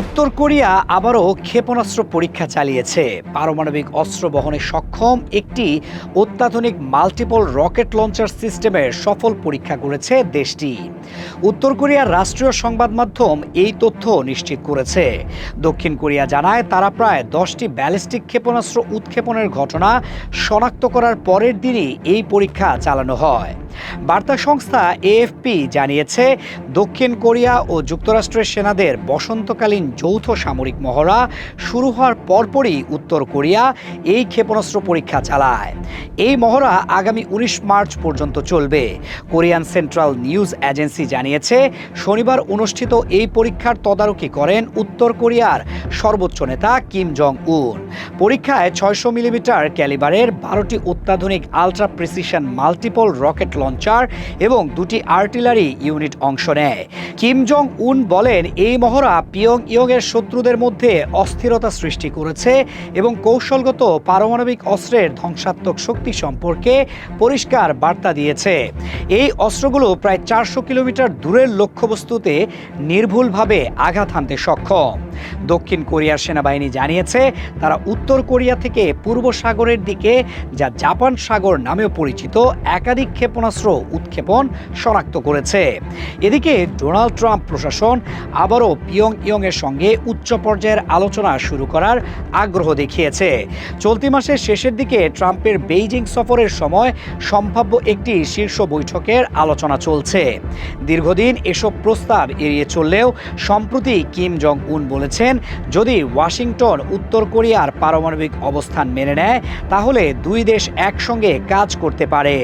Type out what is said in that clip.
উত্তর কোরিয়া আবারও ক্ষেপণাস্ত্র পরীক্ষা চালিয়েছে। পারমাণবিক অস্ত্র বহনে সক্ষম একটি অত্যাধুনিক মাল্টিপল রকেট লঞ্চার সিস্টেমের সফল পরীক্ষা করেছে দেশটি। উত্তর কোরিয়ার রাষ্ট্রীয় সংবাদ মাধ্যম এই তথ্য নিশ্চিত করেছে। দক্ষিণ কোরিয়া জানায় তারা প্রায় 10টি ব্যালিস্টিক ক্ষেপণাস্ত্র উৎক্ষেপণের ঘটনা শনাক্ত করার পরের দিনই এই পরীক্ষা চালানো হয়। বার্তা সংস্থা এএফপি জানিয়েছে, দক্ষিণ কোরিয়া ও যুক্তরাষ্ট্রের সেনাদের বসন্তকালীন যৌথ সামরিক মহড়া শুরু হওয়ার পরপরই উত্তর কোরিয়া এই ক্ষেপণাস্ত্র পরীক্ষা চালায়। এই মহড়া আগামী 19 মার্চ পর্যন্ত চলবে। কোরিয়ান সেন্ট্রাল নিউজ এজেন্সি জানিয়েছে, শনিবার অনুষ্ঠিত এই পরীক্ষার তদারকি করেন উত্তর কোরিয়ার সর্বোচ্চ নেতা কিম জং উন। পরীক্ষায় 600 মিলিমিটার ক্যালিবারের 12টি অত্যাধুনিক ultra precision multiple rocket launcher এবং 2টি আর্টিলারি ইউনিট অংশ নেয়। কিম জং উন বলেন, এই মহড়া পিয়ংইয়ং এর শত্রুদের মধ্যে অস্থিরতা সৃষ্টি করেছে এবং কৌশলগত পারমাণবিক অস্ত্রের ধ্বংসাত্মক শক্তি সম্পর্কে পরিষ্কার বার্তা দিয়েছে। এই অস্ত্রগুলো প্রায় 400 কিলোমিটার দূরের লক্ষ্যবস্তুতে নির্ভুলভাবে আঘাত হানতে সক্ষম। দক্ষিণ কোরিয়ার সেনাবাহিনী জানিয়েছে, তারা উত্তর কোরিয়া থেকে পূর্ব সাগরের দিকে, যা জাপান সাগর নামেও পরিচিত, একাধিক ক্ষেপণাস্ত্র উৎক্ষেপণ শনাক্ত করেছে। এদিকে ডোনাল্ড ট্রাম্প প্রশাসন আবারও পিয়ংইয়ং এর সঙ্গে উচ্চ পর্যায়ের আলোচনা শুরু করার আগ্রহ দেখিয়েছে। চলতি মাসের শেষের দিকে ট্রাম্পের বেইজিং সফরের সময় সম্ভাব্য একটি শীর্ষ বৈঠকের আলোচনা চলছে। দীর্ঘদিন এসব প্রস্তাব এড়িয়ে চললেও সম্প্রতি কিম জং উন বলেছেন, যদি ওয়াশিংটন উত্তর কোরিয়ার পারমাণবিক অবস্থান মেনে নেয়, তাহলে দুই দেশ একসঙ্গে কাজ করতে পারে।